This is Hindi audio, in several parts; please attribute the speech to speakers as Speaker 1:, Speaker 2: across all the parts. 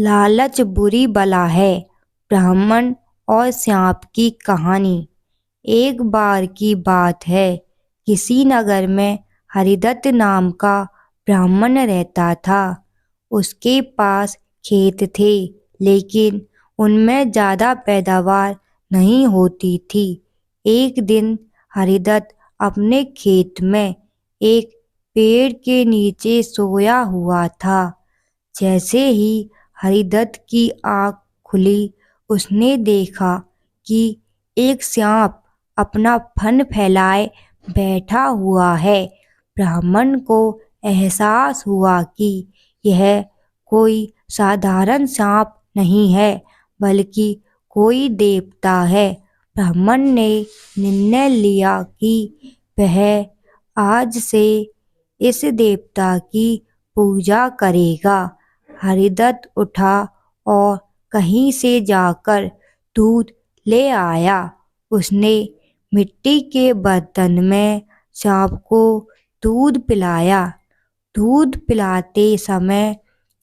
Speaker 1: लालच बुरी बला है। ब्राह्मण और सांप की कहानी। एक बार की बात है, किसी नगर में हरिदत्त नाम का ब्राह्मण रहता था। उसके पास खेत थे, लेकिन उनमें ज़्यादा पैदावार नहीं होती थी। एक दिन हरिदत्त अपने खेत में एक पेड़ के नीचे सोया हुआ था। जैसे ही हरिदत्त की आँख खुली, उसने देखा कि एक सांप अपना फन फैलाए बैठा हुआ है। ब्राह्मण को एहसास हुआ कि यह कोई साधारण सांप नहीं है, बल्कि कोई देवता है। ब्राह्मण ने निर्णय लिया कि वह आज से इस देवता की पूजा करेगा। हरिदत्त उठा और कहीं से जाकर दूध ले आया। उसने मिट्टी के बर्तन में सांप को दूध पिलाया। दूध पिलाते समय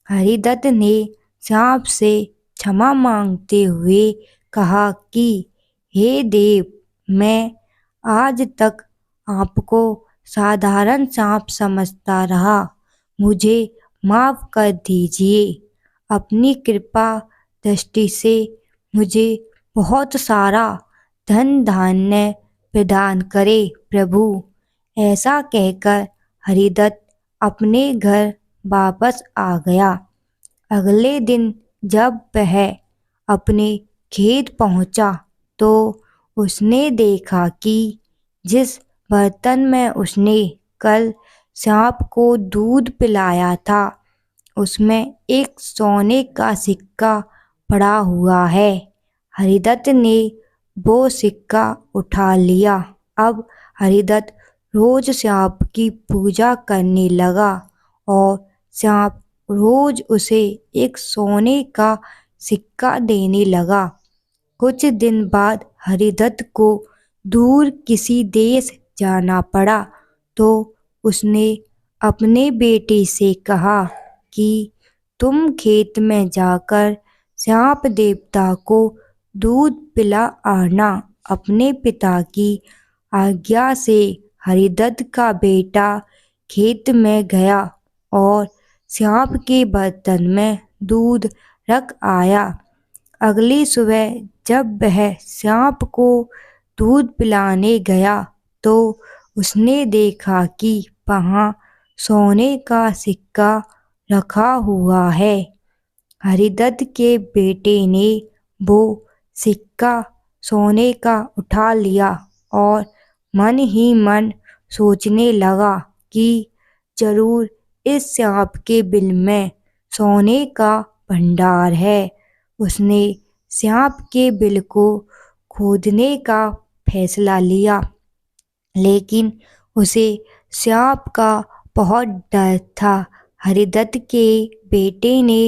Speaker 1: हरिदत्त ने सांप से क्षमा मांगते हुए कहा कि हे देव, मैं आज तक आपको साधारण सांप समझता रहा। मुझे माफ़ कर दीजिए। अपनी कृपा दृष्टि से मुझे बहुत सारा धन धान्य प्रदान करे प्रभु। ऐसा कहकर हरिदत्त अपने घर वापस आ गया। अगले दिन जब वह अपने खेत पहुंचा, तो उसने देखा कि जिस बर्तन में उसने कल सांप को दूध पिलाया था, उसमें एक सोने का सिक्का पड़ा हुआ है। हरिदत्त ने वो सिक्का उठा लिया। अब हरिदत्त रोज सांप की पूजा करने लगा और सांप रोज उसे एक सोने का सिक्का देने लगा। कुछ दिन बाद हरिदत्त को दूर किसी देश जाना पड़ा, तो उसने अपने बेटे से कहा कि तुम खेत में जाकर सांप देवता को दूध पिला आना। अपने पिता की आज्ञा से हरिदत्त का बेटा खेत में गया और सांप के बर्तन में दूध रख आया। अगली सुबह जब वह सांप को दूध पिलाने गया, तो उसने देखा कि वहाँ सोने का सिक्का रखा हुआ है। हरिदत्त के बेटे ने वो सिक्का सोने का उठा लिया और मन ही मन सोचने लगा कि जरूर इस सांप के बिल में सोने का भंडार है। उसने सांप के बिल को खोदने का फैसला लिया, लेकिन उसे सांप का बहुत डर था। हरिदत्त के बेटे ने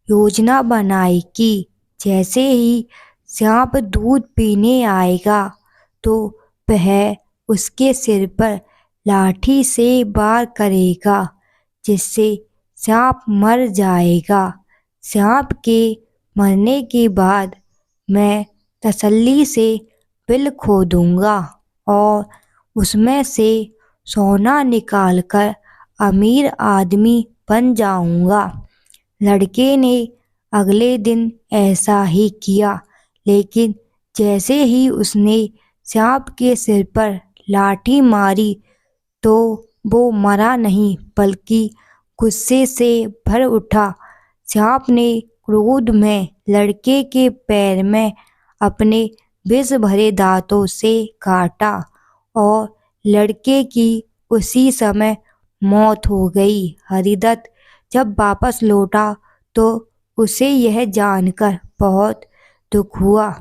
Speaker 1: योजना बनाई कि जैसे ही सांप दूध पीने आएगा, तो वह उसके सिर पर लाठी से वार करेगा, जिससे सांप मर जाएगा। सांप के मरने के बाद मैं तसल्ली से बिल खोदूंगा और उसमें से सोना निकालकर अमीर आदमी बन जाऊंगा। लड़के ने अगले दिन ऐसा ही किया, लेकिन जैसे ही उसने सांप के सिर पर लाठी मारी, तो वो मरा नहीं, बल्कि गुस्से से भर उठा। सांप ने क्रोध में लड़के के पैर में अपने विष भरे दांतों से काटा और लड़के की उसी समय मौत हो गई। हरिदत्त जब वापस लौटा, तो उसे यह जानकर बहुत दुख हुआ।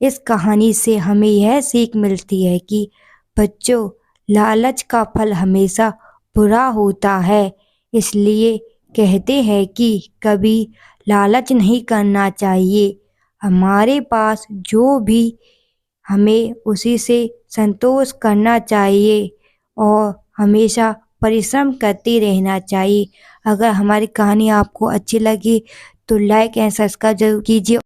Speaker 1: इस कहानी से हमें यह सीख मिलती है कि बच्चों, लालच का फल हमेशा बुरा होता है। इसलिए कहते हैं कि कभी लालच नहीं करना चाहिए। हमारे पास जो भी हमें उसी से संतोष करना चाहिए और हमेशा परिश्रम करते रहना चाहिए। अगर हमारी कहानी आपको अच्छी लगी तो लाइक एंड सब्सक्राइब जरूर कीजिए।